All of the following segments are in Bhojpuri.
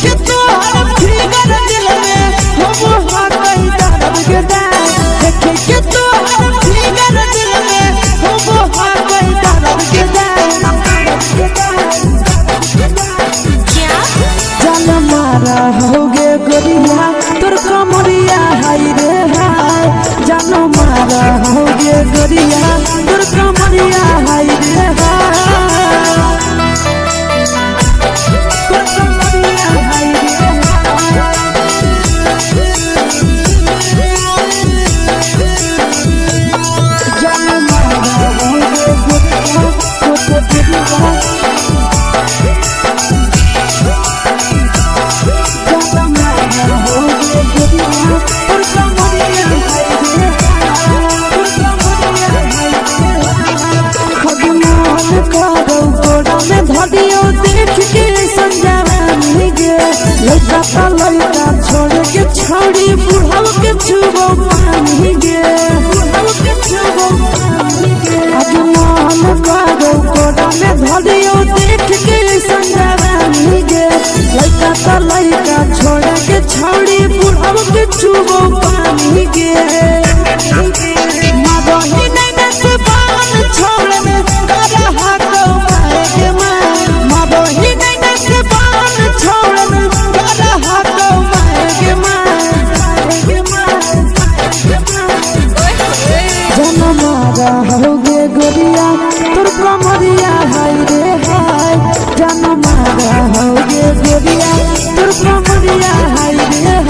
के तो हर फिगर दिल में हो हाथ ही दर्द के दाग देखे के तो हर फिगर दिल में हो हाथ ही दर्द के दाग जान मारा होगे गोरिया तोर कमरिया हाय रे हाय जान मारा होगे गोरिया तोर कमरिया हाय रे हाय लड़का लड़का छोड़ के छोड़ी बुढ़ाव के छुबो पानी गे बुढ़ाव के छुबो पानी गे आज मान कागो कोड़ा में धरियो देख के संजवानी गे लड़का लड़का छोड़ के छोड़ी बुढ़ाव के छुबो पानी गे मादोही नहीं से बाल छोड़ में करा हाथों मारे के मादोही नहीं से बाल छोड़ में होगे गोरिया तोर कमरिया हाय रे हाय जान मारा होगे गोरिया तोर कमरिया हाय रे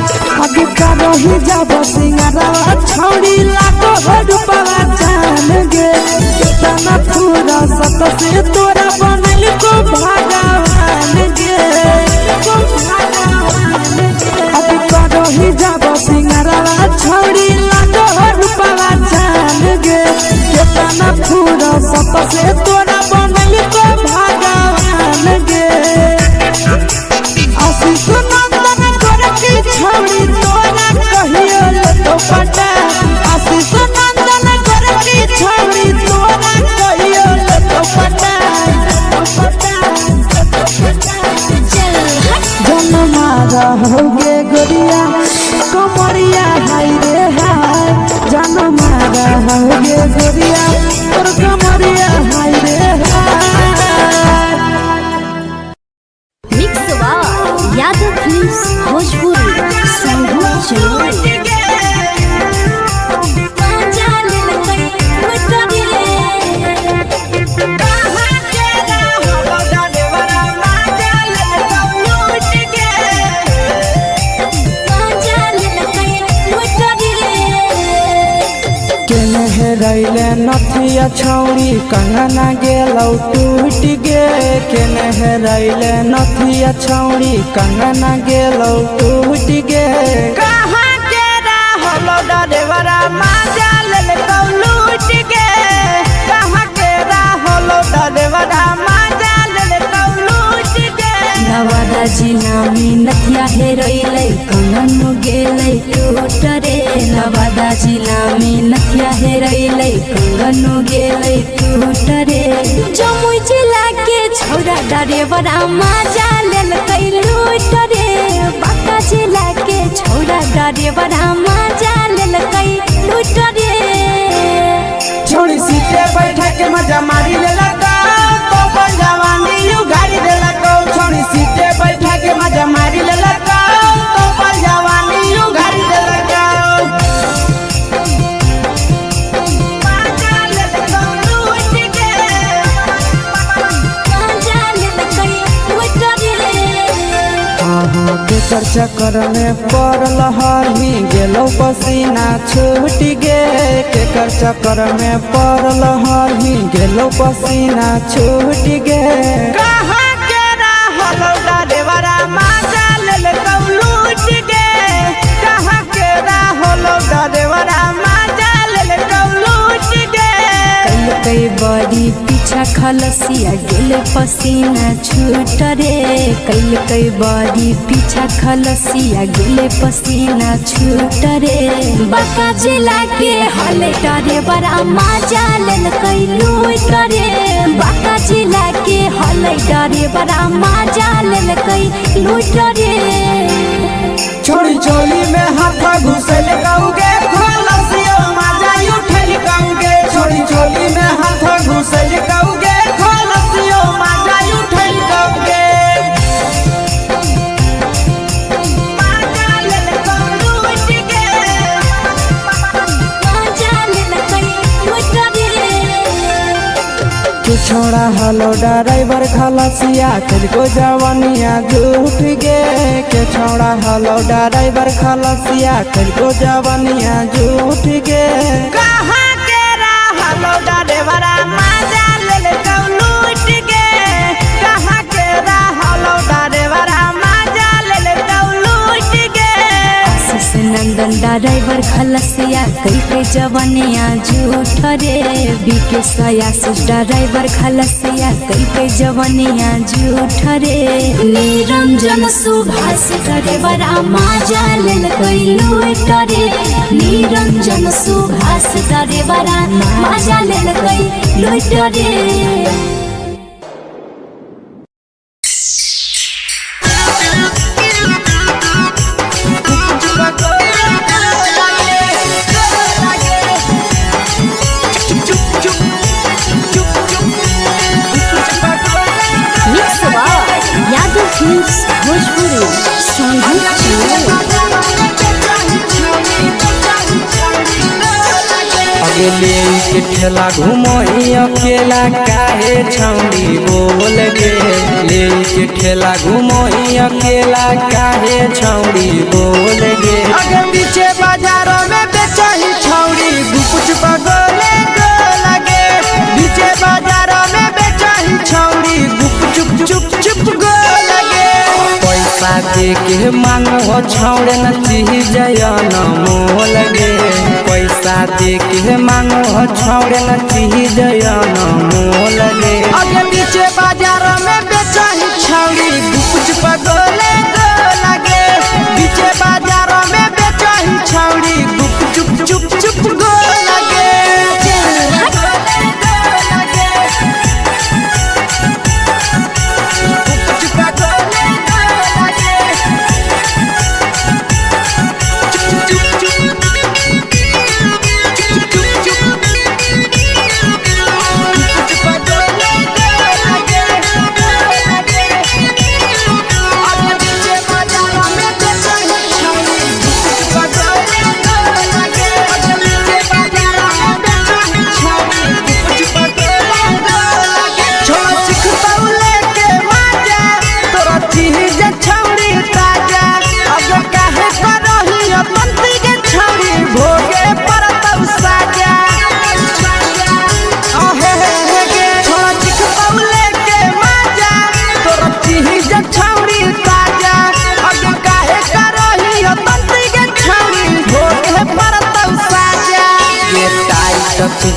रही जब सिंगारा छोड़ी लाखों रुपया जान गे कितना पूरा सत से तोरा बनल को भगवान गे अभी रही जब सिंगारा छोड़ी लाखों रुपया जान गे कितना पूरा सत से तोरा बनल को भगवान गे आशीष नंदन गोरखी छोड़ी तोरा कहियो तो पटा आशीष नंदन गोरखी छोड़ी तोरा कहियो तो पटा जन मारा होगे गोरिया कमरिया हाय रे हाय जन मारा होगे गोरिया तोर कमरिया हाय रे हाय मिक्स यादव फिल्म्स भोजपुरी संगीत रैले नथिया छौड़ी कंगना गेलौ टूट गे केने रैले नथिया छौड़ी कंगना गेलौ टूट गे कहाँ के रहलो डरेवरा माजा लेलकौ लूट गे कहाँ के रहलो डरेवरा माजा लेलकौ लूट गे नवादा जिला में नथिया हेरैलै कंगन गेलै टूट रे नवादा जिला में नथिया हेरैलै कंगन गेलै टूट रे जमुई जिला के छौरा डरेवरा माजा लेलकै लूट रे बांका जिला के छौरा डरेवरा माजा लेलकै लूट रे छोड़ी सीटे बैठा के मजा मारी लेलकौ तो जवानी यू गाड़ी देलकौ छोड़ी सीटे बैठा के मजा मारी लेलकौ तो जवानी यू गाड़ी देलकौ केकर चक्कर में पड़ल हरही गेलो पसीना छूट गे केकर चक्कर में पड़ल हरही गेलो पसीना छूट गे कहाँ के रहलो डरेवरा माजा लेलकौ लूट खलसिया गेले पसीना छूट रे कैल कई बारी पीछा खलसिया गेले पसीना छूट रे बाका जिला के हले टरे बड़ा मजा लेल कई लूट रे बाका जिला के हले टरे बड़ा मजा लेल कई लूट रे छोड़ी चोली में हाथ घुसल गाऊंगे खलसिया मजा उठल गाऊंगे छोड़ी चोली में हाथ घुसल गाऊंगे खलसिया मजा उठल गाऊंगे मजा लेल कई लूट के मजा लेल कई लूट रे तू छोड़ा हलो ड्राइवर खलसिया तुझको जवानिया झूठ गे के छोड़ा हलो ड्राइवर खलसिया तुझको जवानिया झूठ गे कहाँ के हलो ड्राइवर मजा ले लूट गे कहाँ के हलो ड्राइवर मजा ले लूट गे आशीष नंदन ड्राइवर खलसिया कई के जवानिया झूठ रे बीके आशीष ड्राइवर खलसिया कई के जवानिया झूठ रे निरंजन सुभाष ड्राइवर मजा लेल कई लूट रे निरंजन सुभाष ड्राइवर मजा लेल कई लूट रे भोजपुरी अगले के ठेला घुमोई अकेला काहे छौड़ी बोल गे ले के ठेला घुमोई अकेला काहे छौड़ी बोल गे अगे पीछे बाजारों में बेचही छौड़ी कुछ बगले गो लगे पीछे बाजारों में बेचही छौड़ी चुप चुप चुप गो लगे पैसा दे के मांगो छौड़े न चीज न मोल गे पैसा दे के मांगो छौड़े न चीज न मोल गे अगे पीछे बाजार में बेचही छौड़ी कुछ पगले गो लगे पीछे बाजार में बेचही छौड़ी चुप चुप चुप गो लगे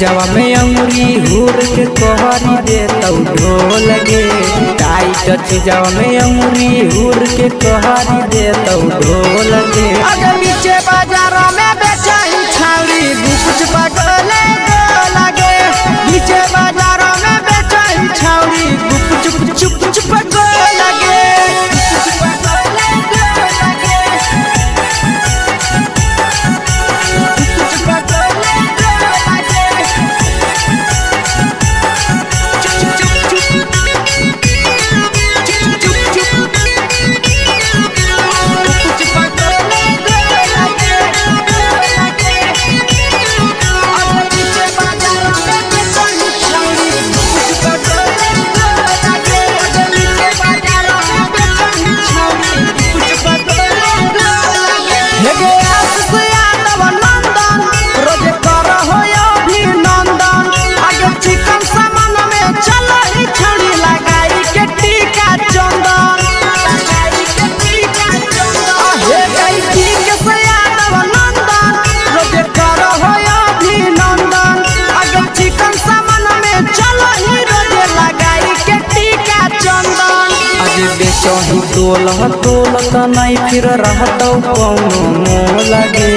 जवा में अंगुरी हुर के कोहरी दे तौ ढोल गे टाइट जवा में अंगुरी हुर के कोहरी दे तौ ढोल गे अगर पीछे बाजार में बेचही छौड़ी कुछ पगले गो लगे पीछे बाजार में बेचही छौड़ी चुप चुप चुप गो लगे तोलह तोलत नहीं फिर रहतौ कौनो मोह लगे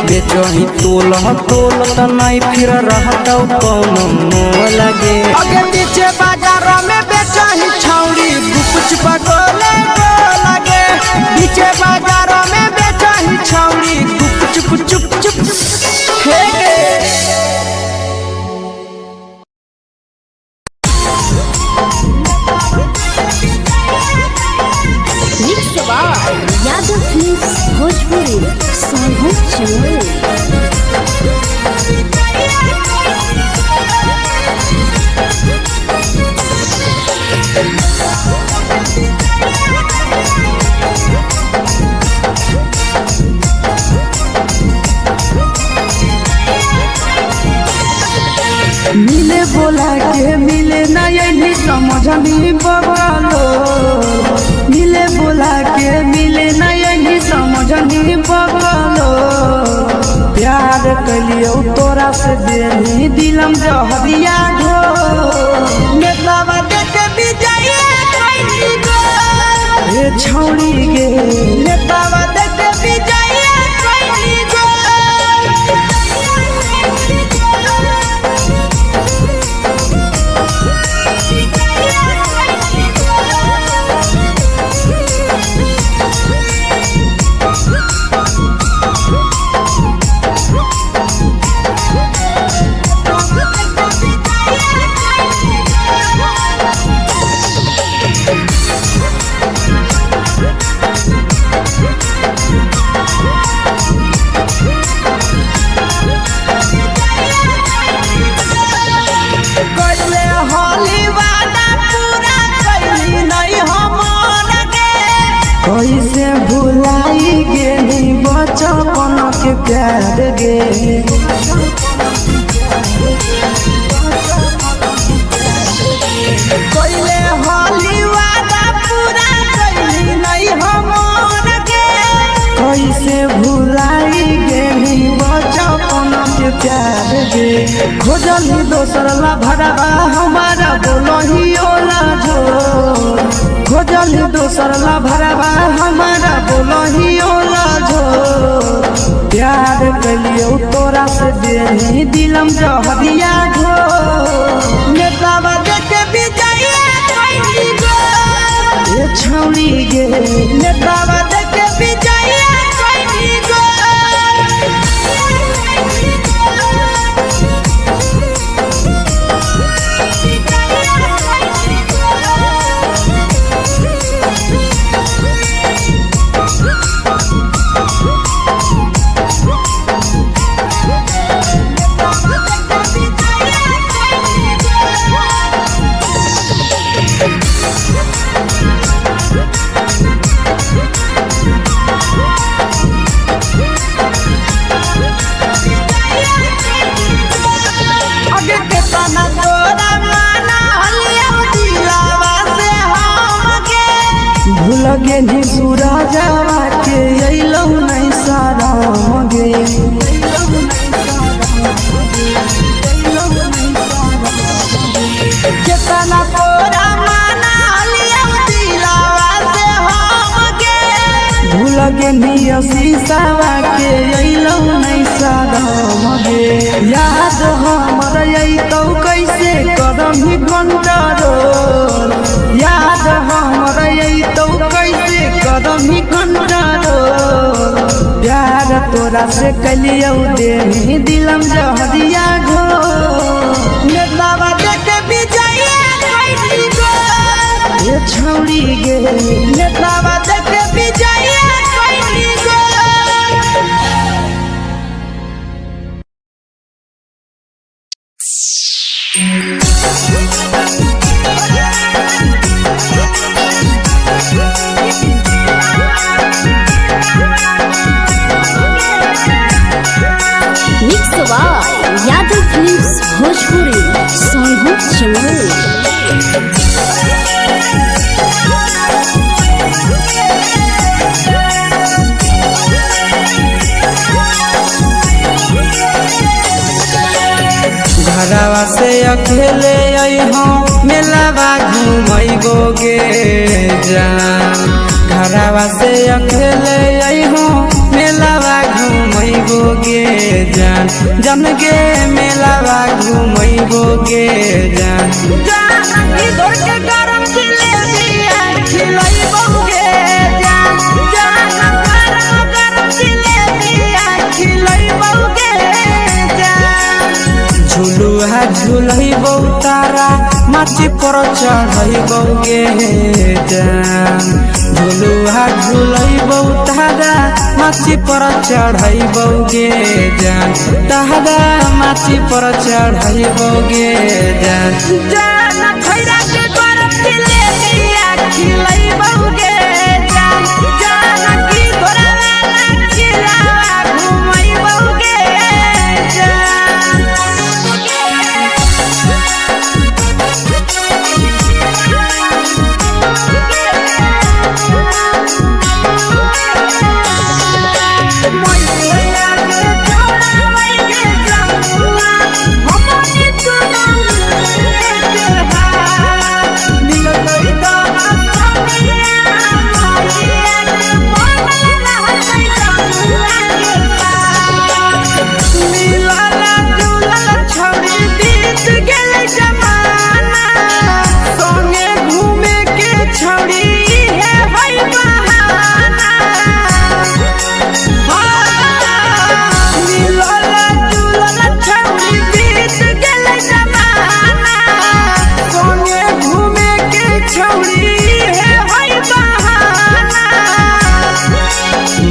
बेचही तोलह तोलत नहीं फिर रहतौ कौनो मोह लगे आगे पीछे बाजार में बेचही छौड़ी गुपचुप गोले लगे पीछे बाजार में बेचही छौड़ी गुपचुप चुप चुप हे गे यादव फिल्म्स भोजपुरी सोनू चमोली। मिले बोला के मिले नहीं समझनी बगलो मिले बोला के मिले नहीं समझनी बगलो प्यार कलियो तोरा से देनी दिलम जहरिया ढो नेतावा देखे बिजैया कैली गो ए छौड़ी गे नेतावा देखे बिजैया कैली गो कैसे भुलाई गेली बचपन के प्यार गे कैले होली वादा पूरा कैली नहीं हमर गे कैसे भुलाई गेली बचपन के प्यार गे खोजली दोसर ला भरवा हमारा बोलही ओला जो खोजली दोसर ला भरवा हमारा बोलही ओला जो प्यार कलियो तोरा से देनी दिलम जहरिया ढो नेतावा देखे बिजैया कैली गो ए छौड़ी गे नेतावा देखे बिजैया कैली गो लगे नी सूरजवा के अइलौ नहीं सारा मगे केतना तोरा माना लिया दिलावा से हम गे भूल गे नी शीशावा के अइलौ नहीं सारा मगे याद हमर अइतौ कैसे करम ही कंट्रोल याद हमर अइतौ कैसे करम ही कंट्रोल प्यार तोरा से कलियौ देनी दिलम जहरिया घो नेतावा देखे बिजैया कैली गो ए छौड़ी गे नेतावा देखे बिजैया कैली गो यादव फिल्म्स भोजपुरी सोनू चमोली। घरवा से अकेले अइहो मेलावा घूमैगो गे जान घरवा से अकेले अइहो मेलावा घूमैबो गे जान जन गे मेलावा घूमैबो गे जान जानकी घर के गरम जिलेबिया खिलैबो गे जान गरम जिलेबिया खिलैबो गे जान झुलुहा झुलैबो तारा माची पर चढ़ैबो गे जान झुलुहा झुलैबो तारा माची पर चढ़ैबो गे जान तारा माची पर चढ़ैबो गे जान जान खैरा के गरम जिलेबिया खिलैबो गे जान जानकी घरवा खिलावा घुमैबो गे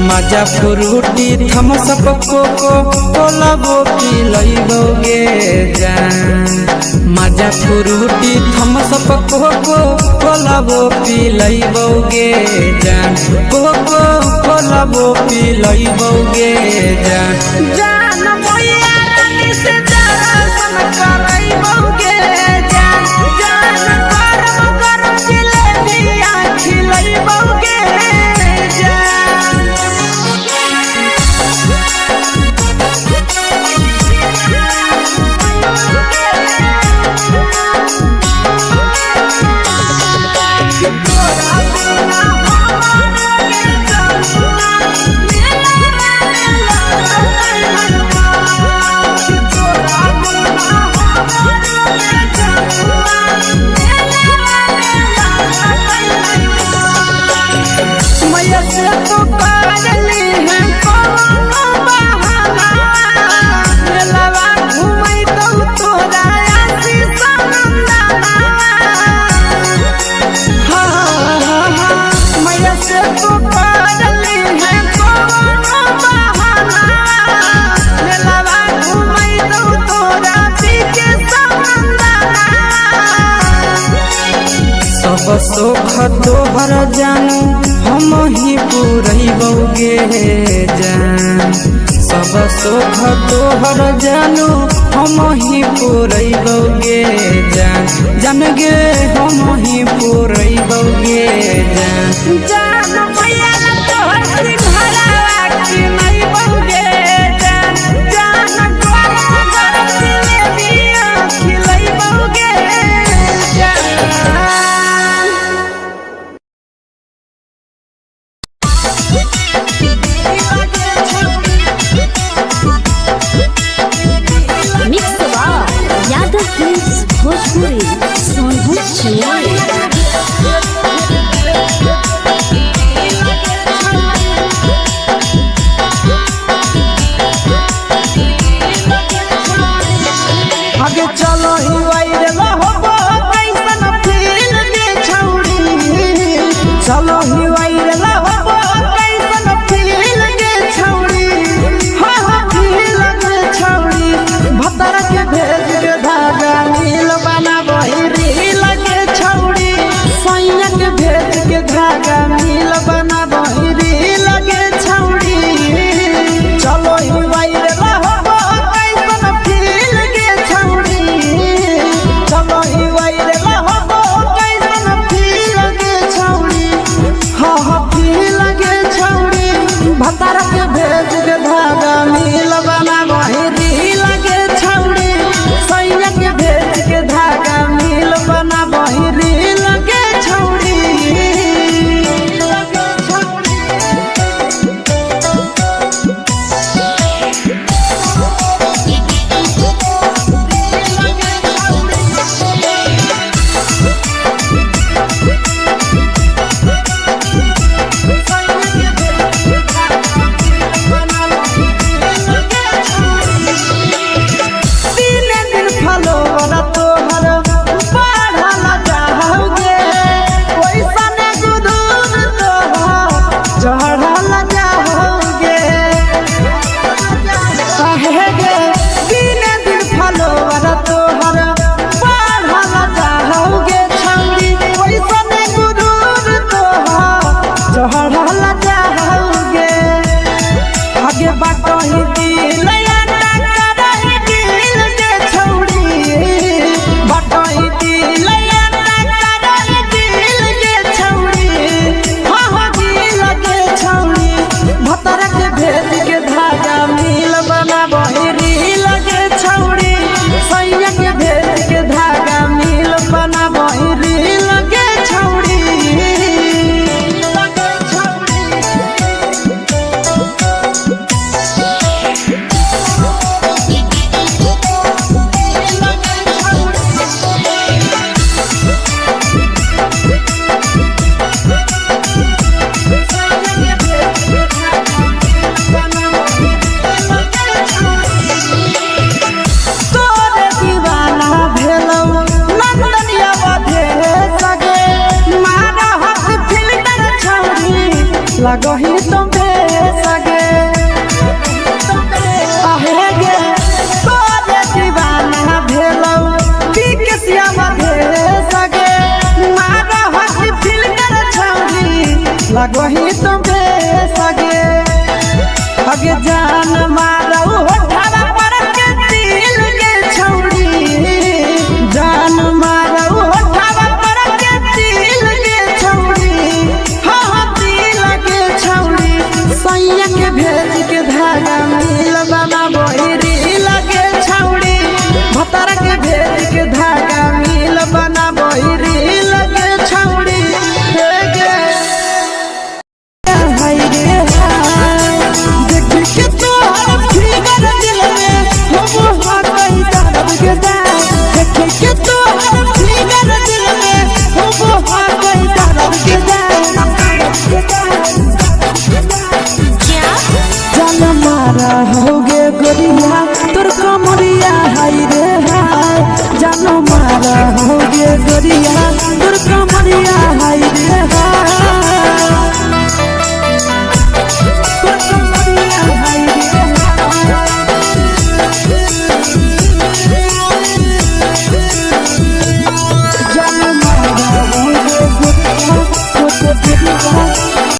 मजा फ्रूटी थम्सअप कोको कोलाबो पिलैबो गे जान मजा फ्रूटी थम्सअप कोको कोलाबो पिलैबो गे जान कोको कोलाबो पिलैबो गे जान जान मैया रानी से दर्शन करैबो गे जान गरम जिलेबिया खिलैबो गे मैया से तो पागली है कोनो बहाना मेलावा घूमै तो तोरा आसी सनंदना मैया से तो पागली है कोनो बहाना मेलावा घूमै तो तोरा पीके सनंदना सब सुख तोहर जानू हम ही पुरैबो गे जान सब सुख तोहर जानू हम ही पुरैबो गे जान जन गे हम ही पुरैबो गे जान जान मैया तोहर सिंघरावा खिलैबो गे जान गरम जिलेबिया खिलैबो गे मिक्स यादव फिल्म्स भोजपुरी सोनू छिया आगे चलो ही वायरल होबो कैसन फील के छौड़ी चलो ही वायरल होबो कैसन फील के छौड़ी फील के छौड़ी भतर के भेज के धागा नील बनाबो रील के छौड़ी सैया के भेज के धागा नील बनाबो रील के छौड़ी चलो ही वायरल होबो कैसन फील के छौड़ी चलो ही वायरल होबो कैसन फील के छौड़ी फील के छौड़ी भतर के भेज के धागा नील बनाबो रील के छौड़ी सैया के भेज के धागा नील बनाबो रील के छौड़ी हगे बाटही दिल याना करही दिल के छौड़ी बाटही दिल याना करही दिल के छौड़ी हाँ दिल के छौड़ी भतर के भेज के धागा मिल बना बहिरी लगे छौड़ी सैया के भेज के धागा मिल बना बहिरी लगे छौड़ी लगही तुम्हे सगे आहे गे तोरे दीवाना भेलौ बिकसिया मधे सगे मारा हसी फिल्टर छौरी लगही तुम्हे सगे हगे जान मारौ होठवा पर के दिल के छौरी जान मारौ होठवा पर के दिल के छौरी सैया के भेज के धागा मिल बना बहिरी लगे छौड़ी भतर के भेज के धागा मिल बना बहिरी लगे छौड़ी हे गे हाय रे हाय देख के तोहर फिगर दिल में हम हो गई दर्द के दाग देख के तोहर फिगर दिल में हम हो गई दर्द के दाग जान मारा होगे गोरिया तोर कमरिया हाय रे हाय जान मारा होगे गोरिया तोर